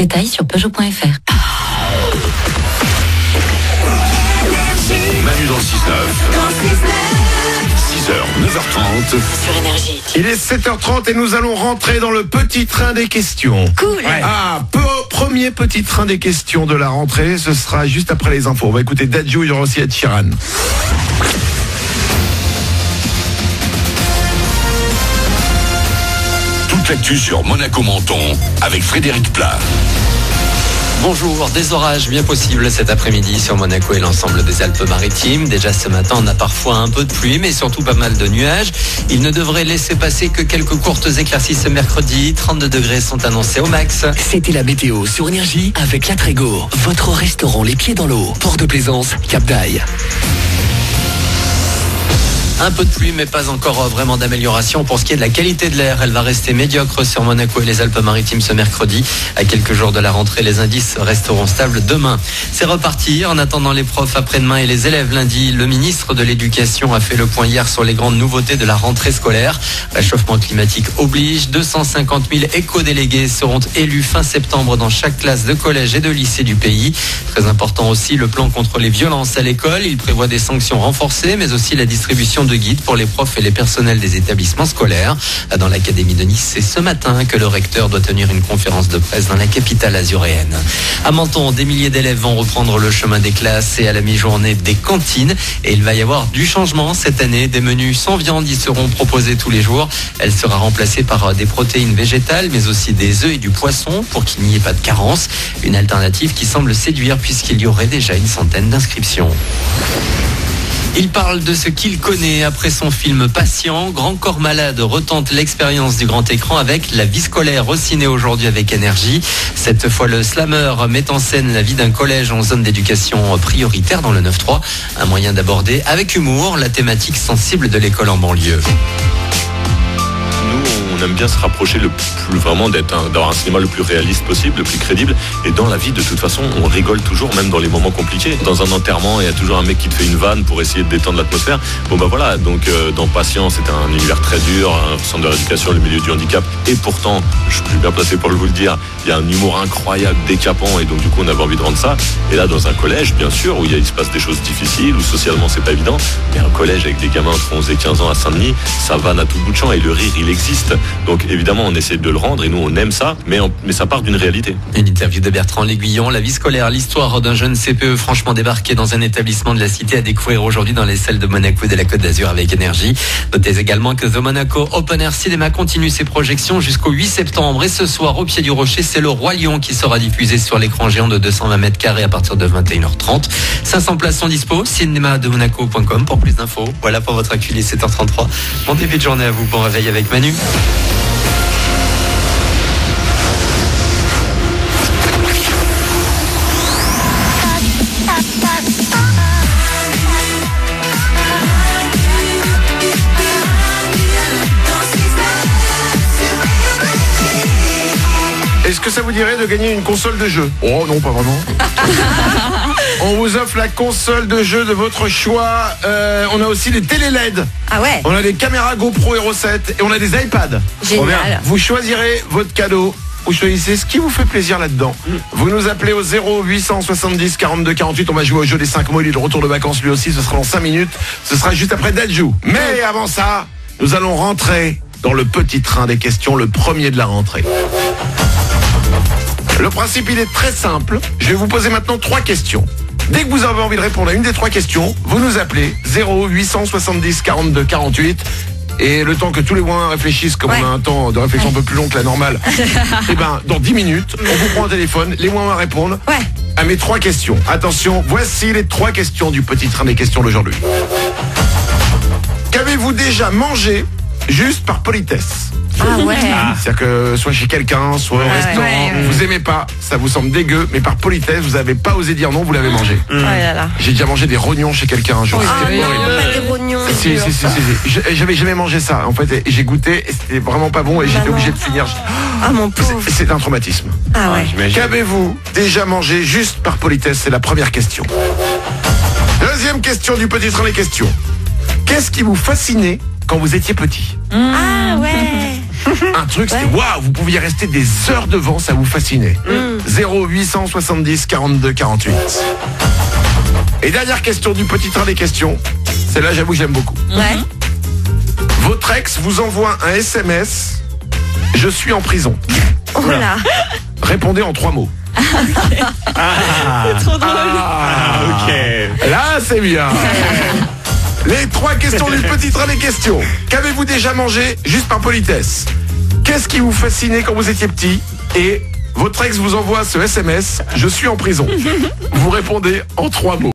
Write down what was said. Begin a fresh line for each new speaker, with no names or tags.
Détails sur Peugeot.fr.
Manu dans le 6-9. 6h, 9h30.
Sur Énergie.
Il est 7h30 et nous allons rentrer dans le petit train des questions.
Cool.
Premier petit train des questions de la rentrée, ce sera juste après les infos. On va écouter Dadju, il y aura aussi Ed Sheeran.
Toute l'actu sur Monaco Menton avec Frédéric Plat.
Bonjour, des orages bien possibles cet après-midi sur Monaco et l'ensemble des Alpes-Maritimes. Déjà ce matin, on a parfois un peu de pluie, mais surtout pas mal de nuages. Il ne devrait laisser passer que quelques courtes éclaircies ce mercredi. 32 degrés sont annoncés au max.
C'était la météo sur Énergie avec La Trégo, votre restaurant les pieds dans l'eau. Port de Plaisance, Cap d'Aille.
Un peu de pluie, mais pas encore vraiment d'amélioration. Pour ce qui est de la qualité de l'air, elle va rester médiocre sur Monaco et les Alpes-Maritimes ce mercredi. À quelques jours de la rentrée, les indices resteront stables demain. C'est reparti. En attendant les profs après-demain et les élèves lundi, le ministre de l'Éducation a fait le point hier sur les grandes nouveautés de la rentrée scolaire. Réchauffement climatique oblige. 250 000 éco-délégués seront élus fin septembre dans chaque classe de collège et de lycée du pays. Très important aussi, le plan contre les violences à l'école. Il prévoit des sanctions renforcées, mais aussi la distribution de guides pour les profs et les personnels des établissements scolaires. Dans l'Académie de Nice, c'est ce matin que le recteur doit tenir une conférence de presse dans la capitale azuréenne. À Menton, des milliers d'élèves vont reprendre le chemin des classes et à la mi-journée des cantines. Et il va y avoir du changement cette année. Des menus sans viande y seront proposés tous les jours. Elle sera remplacée par des protéines végétales, mais aussi des œufs et du poisson pour qu'il n'y ait pas de carence. Une alternative qui semble séduire puisqu'il y aurait déjà une centaine d'inscriptions. Il parle de ce qu'il connaît après son film Patient. Grand Corps Malade retente l'expérience du grand écran avec La vie scolaire au ciné aujourd'hui avec Énergie. Cette fois, le slammer met en scène la vie d'un collège en zone d'éducation prioritaire dans le 9-3. Un moyen d'aborder avec humour la thématique sensible de l'école en banlieue.
On aime bien se rapprocher vraiment d'avoir un cinéma le plus réaliste possible, le plus crédible. Et dans la vie, de toute façon, on rigole toujours, même dans les moments compliqués. Dans un enterrement, il y a toujours un mec qui te fait une vanne pour essayer de détendre l'atmosphère. Bon bah voilà, donc dans Patient, c'est un univers très dur, un centre de rééducation, le milieu du handicap. Et pourtant, je suis bien placé pour vous le dire, il y a un humour incroyable, décapant, et donc du coup on avait envie de rendre ça. Et là, dans un collège, bien sûr, où il se passe des choses difficiles, où socialement c'est pas évident, mais un collège avec des gamins entre 11 et 15 ans à Saint-Denis, ça vanne à tout bout de champ, et le rire, il existe. Donc évidemment, on essaie de le rendre, et nous on aime ça, mais ça part d'une réalité.
Une interview de Bertrand L'Aiguillon, La vie scolaire, l'histoire d'un jeune CPE franchement débarqué dans un établissement de la cité à découvrir aujourd'hui dans les salles de Monaco et de la Côte d'Azur avec Énergie. Notez également que The Monaco Open Air Cinema continue ses projections jusqu'au 8 septembre, et ce soir au pied du Rocher, c'est le Roi Lion qui sera diffusé sur l'écran géant de 220 mètres carrés à partir de 21h30. 500 places sont dispo, cinémademonaco.com pour plus d'infos. Voilà pour votre actu, 7h33. Bon début de journée à vous, bon réveil avec Manu.
Est-ce que ça vous dirait de gagner une console de jeu? Oh non, pas vraiment. On vous offre la console de jeu de votre choix. On a aussi des télé LED.
Ah ouais.
On a des caméras GoPro Hero 7 et on a des iPads.
Génial.
Vous choisirez votre cadeau. Vous choisissez ce qui vous fait plaisir là-dedans. Vous nous appelez au 0870 42 48. On va jouer au jeu des 5 mots. Il est de retour de vacances lui aussi. Ce sera dans 5 minutes. Ce sera juste après Dadju. Mais avant ça, nous allons rentrer dans le petit train des questions, le premier de la rentrée. Le principe, il est très simple. Je vais vous poser maintenant 3 questions. Dès que vous avez envie de répondre à une des 3 questions, vous nous appelez 0870 42 48. Et le temps que tous les moins réfléchissent, comme on a un temps de réflexion un peu plus long que la normale, et ben dans 10 minutes, on vous prend un téléphone, les moins répondent à mes 3 questions. Attention, voici les 3 questions du petit train des questions d'aujourd'hui. Qu'avez-vous déjà mangé juste par politesse?
Ah ouais.
C'est-à-dire que soit chez quelqu'un, soit au restaurant, vous aimez pas, ça vous semble dégueu, mais par politesse, vous avez pas osé dire non, vous l'avez mangé.
Oh là là.
J'ai déjà mangé des rognons chez quelqu'un un jour.
Ah
C'était
non,
horrible.
pas des rognons.
Si. J'avais jamais mangé ça. En fait, et j'ai goûté, et c'était vraiment pas bon, et j'étais obligé de finir.
Ah mon pauvre.
C'est un traumatisme.
Ah ouais.
Qu'avez-vous déjà mangé juste par politesse? C'est la première question. Deuxième question du petit train des questions. Qu'est-ce qui vous fascinait quand vous étiez petit?
Ah ouais.
Un truc, c'était waouh, vous pouviez rester des heures devant, ça vous fascinait. 0870 42 48. Et dernière question du petit train des questions. Celle-là, j'avoue que j'aime beaucoup.
Ouais.
Votre ex vous envoie un SMS. Je suis en prison.
Oh là.
Répondez en 3 mots.
C'est trop drôle.
Ok.
Là, c'est bien. Les 3 questions du petit train des questions. Qu'avez-vous déjà mangé juste par politesse? Qu'est-ce qui vous fascinait quand vous étiez petit? Et votre ex vous envoie ce SMS. Je suis en prison. Vous répondez en 3 mots.